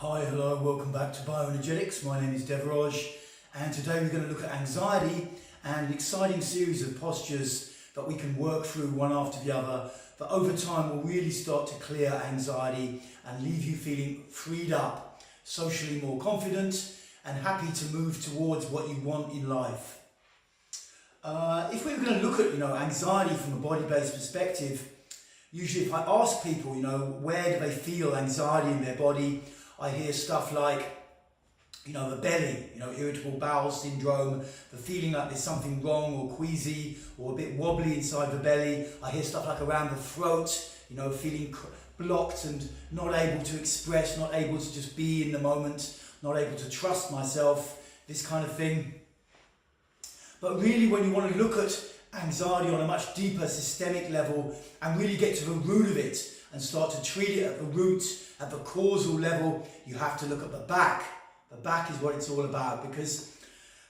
Hi, hello, welcome back to Bioenergetics. My name is Devraj, and today we're going to look at anxiety and an exciting series of postures that we can work through one after the other that over time will really start to clear anxiety and leave you feeling freed up, socially more confident and happy to move towards what you want in life. If we were going to look at anxiety from a body-based perspective, usually if I ask people, where do they feel anxiety in their body, I hear stuff like, the belly, irritable bowel syndrome, the feeling like there's something wrong or queasy or a bit wobbly inside the belly. I hear stuff like around the throat, feeling blocked and not able to express, not able to just be in the moment, not able to trust myself, this kind of thing. But really, when you want to look at anxiety on a much deeper systemic level and really get to the root of it and start to treat it at the root, at the causal level, you have to look at the back. The back is what it's all about, because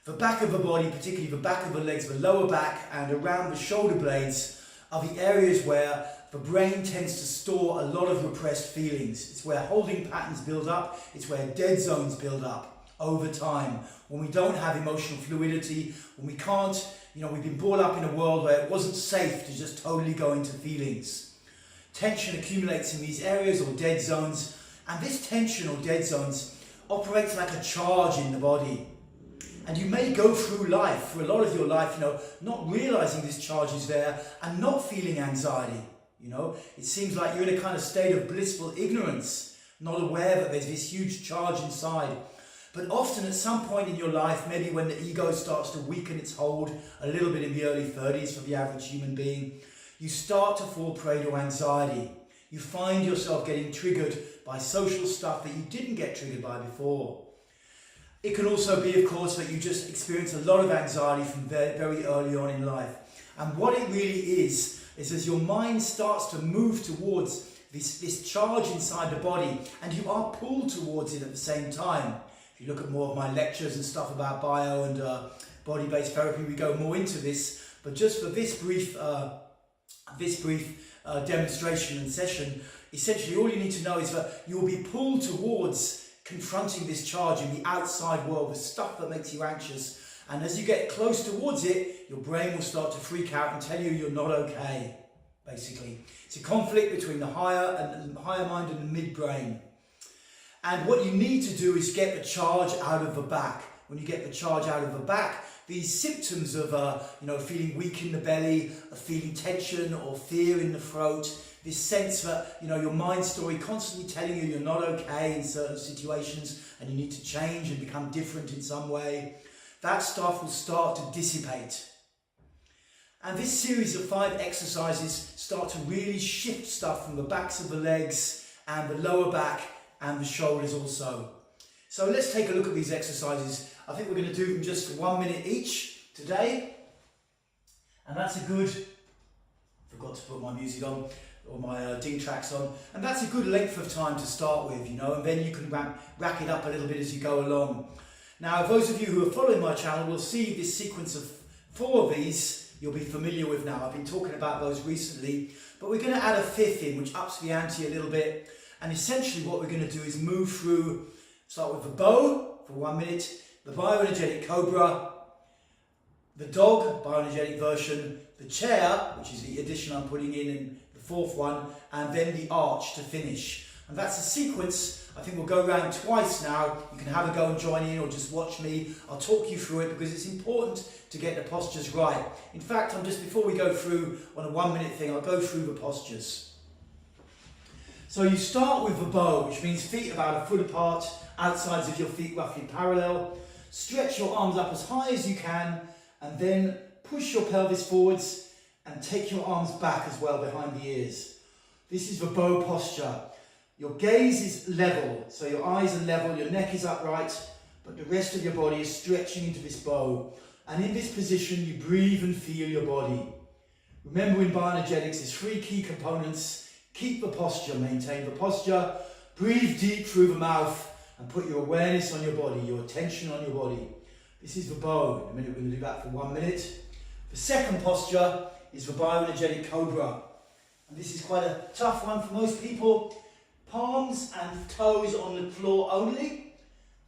the back of the body, particularly the back of the legs, the lower back and around the shoulder blades are the areas where the brain tends to store a lot of repressed feelings. It's where holding patterns build up. It's where dead zones build up over time. When we don't have emotional fluidity, when we can't, we've been brought up in a world where it wasn't safe to just totally go into feelings. Tension accumulates in these areas or dead zones, and this tension or dead zones operates like a charge in the body. And you may go through life, for a lot of your life, not realizing this charge is there and not feeling anxiety. It seems like you're in a kind of state of blissful ignorance, not aware that there's this huge charge inside. But often at some point in your life, maybe when the ego starts to weaken its hold a little bit in the early 30s for the average human being, you start to fall prey to anxiety. You find yourself getting triggered by social stuff that you didn't get triggered by before. It can also be, of course, that you just experience a lot of anxiety from very early on in life. And what it really is as your mind starts to move towards this charge inside the body, and you are pulled towards it at the same time. If you look at more of my lectures and stuff about bio and body-based therapy, we go more into this. But just for this brief demonstration and session, essentially all you need to know is that you will be pulled towards confronting this charge in the outside world, the stuff that makes you anxious. And as you get close towards it, your brain will start to freak out and tell you you're not okay, basically. It's a conflict between the higher mind and the midbrain. And what you need to do is get the charge out of the back. When you get the charge out of the back, these symptoms of feeling weak in the belly, of feeling tension or fear in the throat, this sense that your mind story constantly telling you you're not okay in certain situations and you need to change and become different in some way, that stuff will start to dissipate. And this series of 5 exercises start to really shift stuff from the backs of the legs and the lower back and the shoulders also. So let's take a look at these exercises. I think we're going to do them just for 1 minute each today. And that's a good, forgot to put my music on, or my ding tracks on. And that's a good length of time to start with, and then you can rack it up a little bit as you go along. Now, those of you who are following my channel will see this sequence of 4 of these you'll be familiar with now. I've been talking about those recently, but we're going to add a 5th in, which ups the ante a little bit. And essentially what we're going to do is move through, start with the bow for 1 minute, the Bioenergetic Cobra, the dog, Bioenergetic version, the chair, which is the addition I'm putting in the 4th one, and then the arch to finish. And that's a sequence. I think we'll go around twice now. You can have a go and join in or just watch me. I'll talk you through it because it's important to get the postures right. In fact, before we go through on a 1 minute thing, I'll go through the postures. So you start with the bow, which means feet about a foot apart, outsides of your feet roughly parallel. Stretch your arms up as high as you can, and then push your pelvis forwards and take your arms back as well behind the ears. This is the bow posture. Your gaze is level, so your eyes are level, your neck is upright, but the rest of your body is stretching into this bow. And in this position, you breathe and feel your body. Remember, in bioenergetics, there's 3 key components. Keep the posture, maintain the posture, breathe deep through the mouth, and put your awareness on your body, your attention on your body. This is the bow. In a minute, we're going to do that for 1 minute. The second posture is the Bioenergetic Cobra. And this is quite a tough one for most people. palms and toes on the floor only.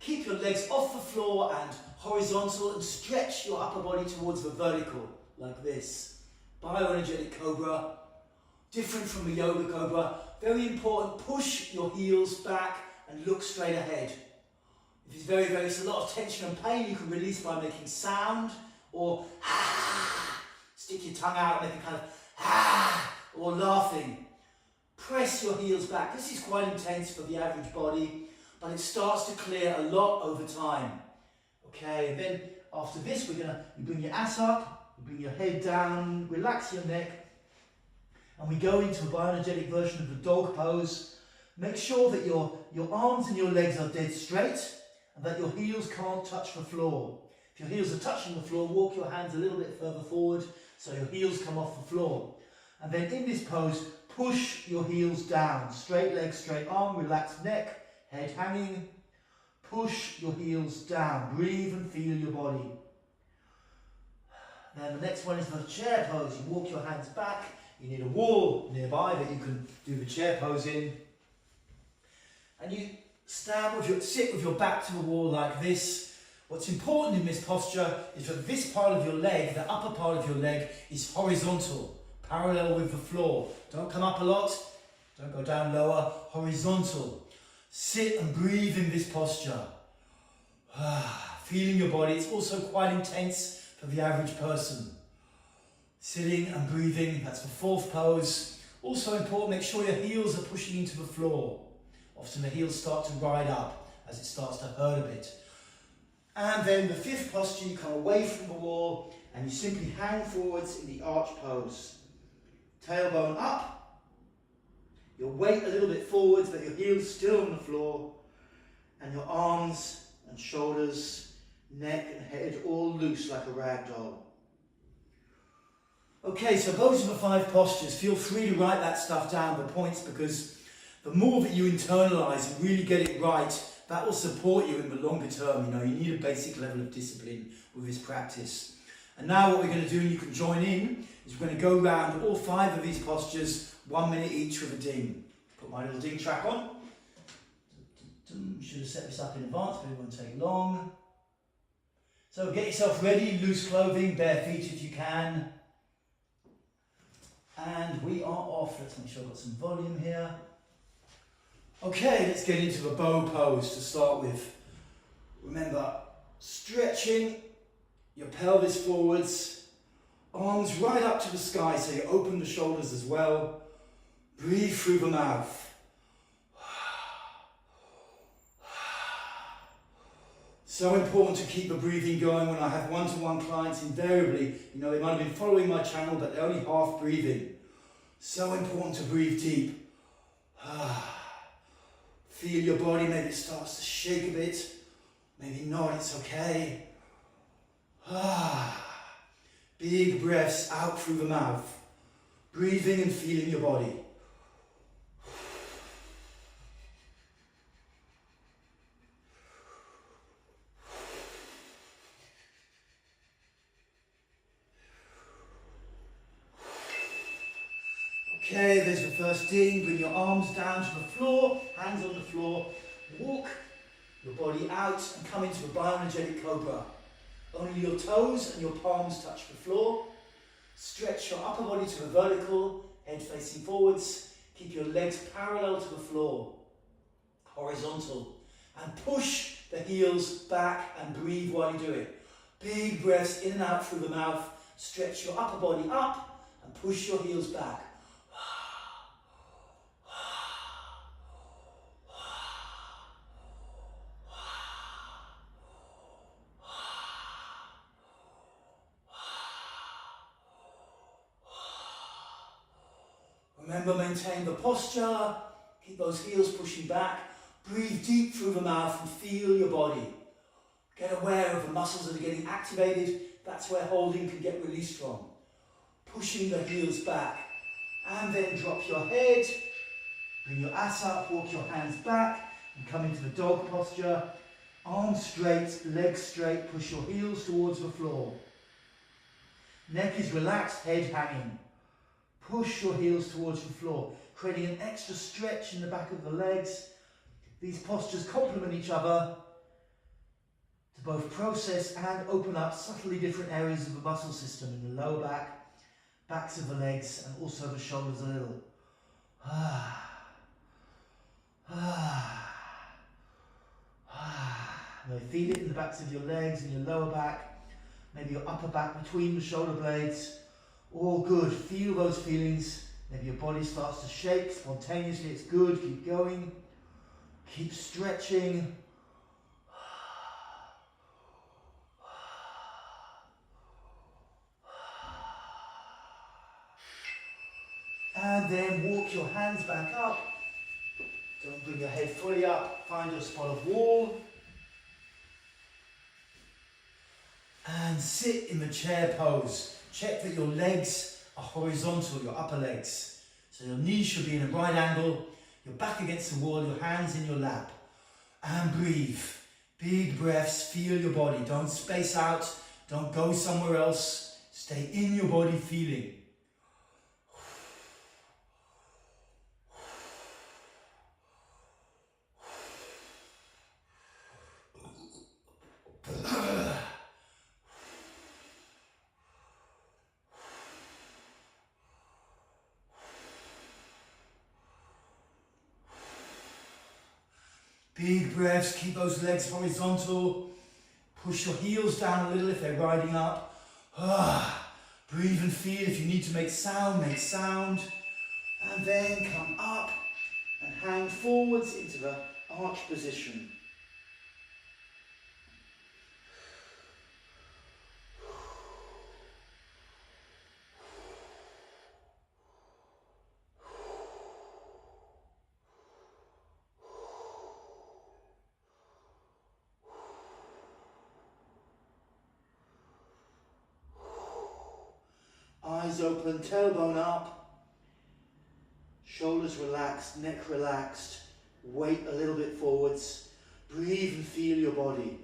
Keep your legs off the floor and horizontal, and stretch your upper body towards the vertical, like this. Bioenergetic Cobra, different from the Yoga Cobra. Very important, push your heels back and look straight ahead. If it's it's a lot of tension and pain, you can release by making sound, or stick your tongue out and make a kind of or laughing. Press your heels back. This is quite intense for the average body, but it starts to clear a lot over time. Okay, and then after this, you bring your ass up, you bring your head down, relax your neck, and we go into a bioenergetic version of the dog pose. Make sure that your arms and your legs are dead straight, and that your heels can't touch the floor. If your heels are touching the floor, walk your hands a little bit further forward so your heels come off the floor. And then in this pose, push your heels down. Straight leg, straight arm, relaxed neck, head hanging. Push your heels down. Breathe and feel your body. Then the next one is the chair pose. You walk your hands back. You need a wall nearby that you can do the chair pose in. And you sit with your back to the wall like this. What's important in this posture is that this part of your leg, the upper part of your leg, is horizontal, parallel with the floor. Don't come up a lot, don't go down lower, horizontal. Sit and breathe in this posture. Feeling your body. It's also quite intense for the average person. Sitting and breathing, that's the fourth pose. Also important, make sure your heels are pushing into the floor. Often the heels start to ride up as it starts to hurt a bit. And then the fifth posture, you come away from the wall and you simply hang forwards in the arch pose. Tailbone up, your weight a little bit forwards but your heels still on the floor, and your arms and shoulders, neck and head all loose like a rag doll. Okay, so those are the 5 postures. Feel free to write that stuff down, the points, because the more that you internalize and really get it right, that will support you in the longer term. You need a basic level of discipline with this practice. And now what we're going to do, and you can join in, is we're going to go around all 5 of these postures, 1 minute each with a ding. Put my little ding track on. Should have set this up in advance, but it won't take long. So get yourself ready, loose clothing, bare feet if you can. And we are off. Let's make sure I've got some volume here. Okay, let's get into the bow pose to start with. Remember, stretching your pelvis forwards, arms right up to the sky so you open the shoulders as well. Breathe through the mouth. So important to keep the breathing going. When I have one-to-one clients, invariably, they might have been following my channel, but they're only half breathing. So important to breathe deep. Feel your body, maybe it starts to shake a bit. Maybe not, it's okay. Big breaths out through the mouth. Breathing and feeling your body. Okay, there's the first ding. Bring your arms down to the floor, hands on the floor. Walk your body out and come into the Bioenergetic Cobra. Only your toes and your palms touch the floor. Stretch your upper body to the vertical, head facing forwards. Keep your legs parallel to the floor, horizontal. And push the heels back and breathe while you do it. Big breaths in and out through the mouth. Stretch your upper body up and push your heels back. Remember, maintain the posture, keep those heels pushing back, breathe deep through the mouth and feel your body. Get aware of the muscles that are getting activated, that's where holding can get released from. Pushing the heels back, and then drop your head, bring your ass up, walk your hands back, and come into the dog posture. Arms straight, legs straight, push your heels towards the floor. Neck is relaxed, head hanging. Push your heels towards the floor. creating an extra stretch in the back of the legs. These postures complement each other to both process and open up subtly different areas of the muscle system in the lower back, backs of the legs, and also the shoulders a little. Now feel it in the backs of your legs and your lower back, maybe your upper back between the shoulder blades. All good. Feel those feelings. Maybe your body starts to shake spontaneously. It's good. Keep going. Keep stretching. And then walk your hands back up. Don't bring your head fully up. Find your spot of wall. And sit in the chair pose. Check that your legs are horizontal, your upper legs. So your knees should be in a right angle, your back against the wall, your hands in your lap. And breathe. Big breaths, feel your body. Don't space out, don't go somewhere else. Stay in your body feeling. Big breaths, keep those legs horizontal. Push your heels down a little if they're riding up. Breathe and feel. If you need to make sound, make sound. And then come up and hang forwards into the arch position. Eyes open, tailbone up, shoulders relaxed, neck relaxed, weight a little bit forwards. Breathe and feel your body.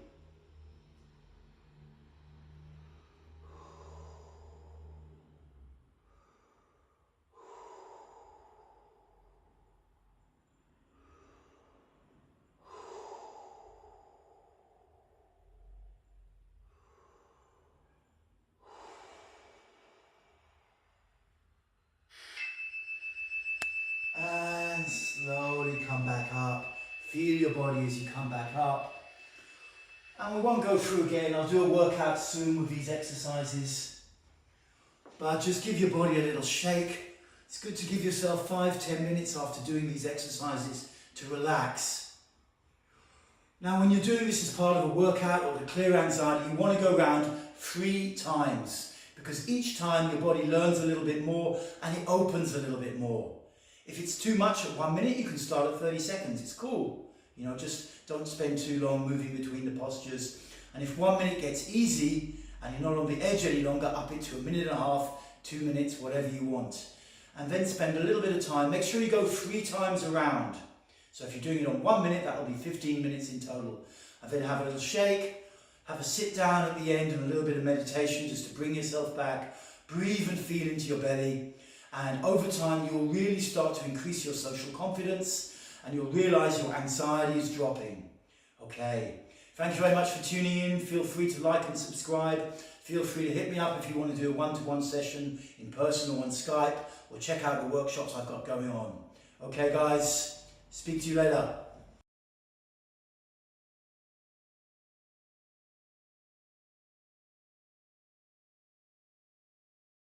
And slowly come back up. Feel your body as you come back up. And we won't go through again. I'll do a workout soon with these exercises. But just give your body a little shake. It's good to give yourself 5-10 minutes after doing these exercises to relax. Now when you're doing this as part of a workout or to clear anxiety, you want to go around 3 times. Because each time your body learns a little bit more and it opens a little bit more. If it's too much at 1 minute, you can start at 30 seconds. It's cool. You know, just don't spend too long moving between the postures. And if 1 minute gets easy and you're not on the edge any longer, up it to 1.5 minutes, 2 minutes, whatever you want. And then spend a little bit of time. Make sure you go 3 times around. So if you're doing it on 1 minute, that'll be 15 minutes in total. And then have a little shake, have a sit down at the end and a little bit of meditation just to bring yourself back. Breathe and feel into your belly. And over time, you'll really start to increase your social confidence and you'll realize your anxiety is dropping. Okay. Thank you very much for tuning in. Feel free to like and subscribe. Feel free to hit me up if you want to do a one-to-one session in person or on Skype, or check out the workshops I've got going on. Okay, guys. Speak to you later.